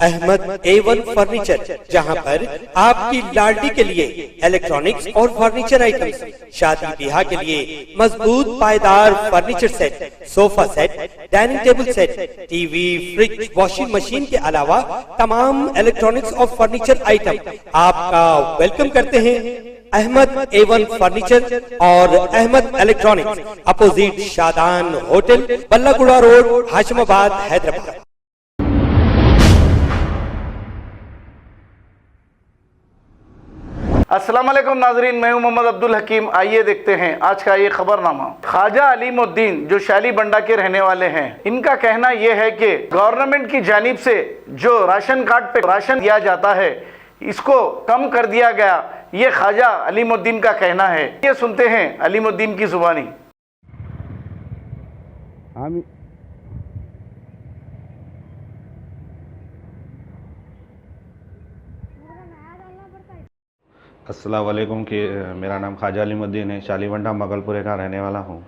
Ahmad A1 furniture, जहां पर आपकी लाडली के लिए इलेक्ट्रॉनिक्स और फर्नीचर आइटम्स, शादी ब्याह के लिए मजबूत पायदार furniture set, sofa set, dining table set, TV, fridge, washing machine के अलावा तमाम इलेक्ट्रॉनिक्स और फर्नीचर आइटम आपका वेलकम करते हैं। अहमद A1 फर्नीचर और Ahmed electronics, opposite Shadan hotel, Ballaguda road, Hashimabad, Hyderabad. अस्सलाम वालेकुम नाजरीन, मैं हूं मोहम्मद अब्दुल हकीम। आइए देखते हैं आज का ये खबरनामा। ख्वाजा अलीमुद्दीन जो शैली बंडा के रहने वाले हैं, इनका कहना यह है कि गवर्नमेंट की जानिब से जो राशन कार्ड पे राशन दिया जाता है, इसको कम कर दिया गया। ये ख्वाजा अलीमुद्दीन का कहना है। ये सुनते हैं अलीमुद्दीन की जुबानी। अस्सलाम वालेकुम कि मेरा नाम ख्वाजा अलीमुद्दीन है, शालीवंडा मगलपुरे का रहने वाला हूँ।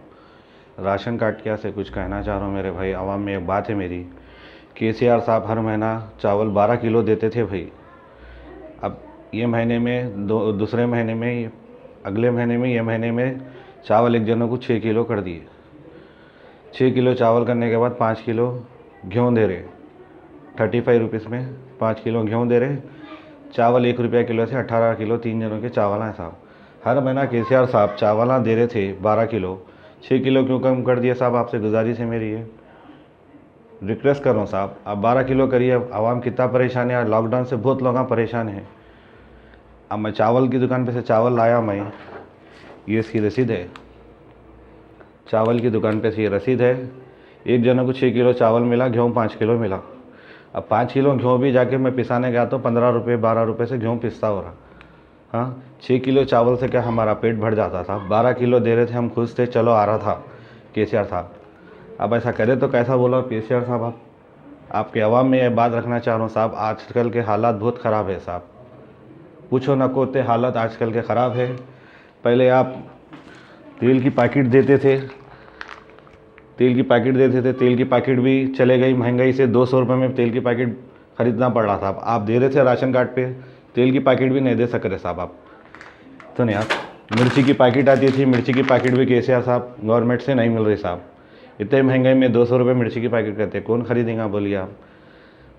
राशन कार्ड क्या से कुछ कहना चाह रहा हूँ मेरे भाई। आवाम में एक बात है मेरी, KCR साहब हर महीना चावल 12 किलो देते थे भाई। अब ये महीने में दूसरे महीने में, अगले महीने में, ये महीने में चावल एक जनों को 6 किलो कर दिए। 6 किलो चावल करने के बाद 5 किलो गेहूँ दे रहे, 35 रुपीज़ में 5 किलो गेहूँ दे रहे। चावल 1 रुपया किलो से 18 किलो 3 जनों के चावल हैं साहब। हर महीना KCR साहब चावल दे रहे थे 12 किलो, 6 किलो क्यों कम कर दिया साहब? आपसे गुजारिश है मेरी, ये रिक्वेस्ट कर रहा हूँ साहब, आप 12 किलो करिए। आवाम कितना परेशान है, लॉकडाउन से बहुत लोग परेशान हैं। अब मैं चावल की दुकान पे से चावल लाया, मैं ये इसकी रसीद है, चावल की दुकान पे से ये रसीद है। एक जनों को 6 किलो चावल मिला, गेहूँ 5 किलो मिला। अब 5 किलो गेहूँ भी जाके मैं पिसाने गया तो 15 रुपये 12 रुपये से गेहूँ पिसता हो रहा। हाँ, 6 किलो चावल से क्या हमारा पेट भर जाता था? 12 किलो दे रहे थे, हम खुश थे, चलो आ रहा था KCR साहब। अब ऐसा करे तो कैसा बोला KCR साहब? आप आपके आवाम में ये बात रखना चाह रहा हूँ साहब, आजकल के हालात बहुत ख़राब है साहब। पूछो न कोते हालात आजकल के ख़राब है। पहले आप तेल की पैकेट देते थे, तेल की पैकेट भी चले गई। महंगाई से 200 रुपये में तेल की पैकेट ख़रीदना पड़ रहा था। आप दे रहे थे राशन कार्ड पे, तेल की पैकेट भी नहीं दे सक रहे साहब आप। तो नहीं, आप मिर्ची की पैकेट आती थी, मिर्ची की पैकेट भी KCR साहब गवर्नमेंट से नहीं मिल रही साहब। इतने महंगाई में 200 रुपये मिर्ची की पैकेट करते, कौन ख़रीदेगा बोलिए आप?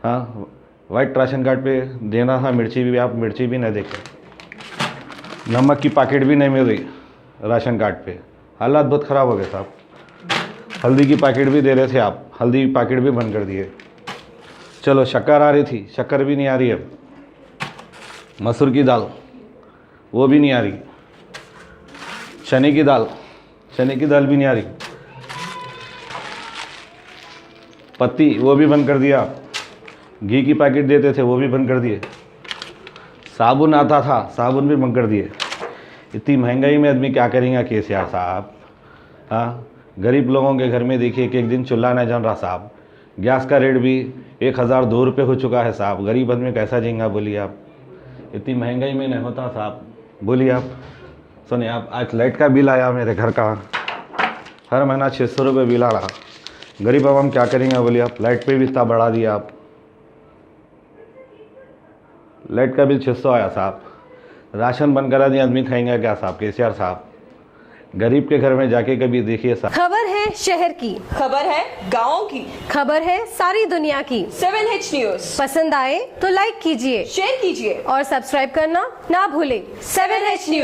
हाँ, वाइट राशन कार्ड पे देना था मिर्ची भी, आप मिर्ची भी नहीं देखे। नमक की पैकेट भी नहीं मिल रही राशन कार्ड पे। हालात बहुत ख़राब हो गए साहब। हल्दी की पैकेट भी दे रहे थे आप, हल्दी की पैकेट भी बंद कर दिए। चलो शक्कर आ रही थी, शक्कर भी नहीं आ रही अब। मसूर की दाल वो भी नहीं आ रही। चने की दाल भी नहीं आ रही। पत्ती वो भी बंद कर दिया। घी की पैकेट देते थे वो भी बंद कर दिए। साबुन आता था, साबुन भी बंद कर दिए। इतनी महंगाई में आदमी क्या करेंगे KCR साहब? हाँ, गरीब लोगों के घर में देखिए कि एक दिन चूल्हा नहीं जल रहा साहब। गैस का रेट भी 1002 रुपये हो चुका है साहब। गरीब आदमी कैसा जिएगा बोलिए आप? इतनी महंगाई में नहीं होता साहब, बोलिए आप। सुनिए आप, आज लाइट का बिल आया मेरे घर का, हर महीना 600 रुपये बिल आ रहा। गरीब अब हम क्या करेंगे बोलिए आप? लाइट पे भी इतना बढ़ा दिया आप। लाइट का बिल 600 आया साहब। राशन बंद करा दिया, आदमी खाएंगे क्या साहब? KCR साहब गरीब के घर में जाके कभी देखिए साहब। खबर है शहर की, खबर है गाँव की, खबर है सारी दुनिया की। 7H न्यूज पसंद आए तो लाइक कीजिए, शेयर कीजिए और सब्सक्राइब करना ना भूलें। 7H news.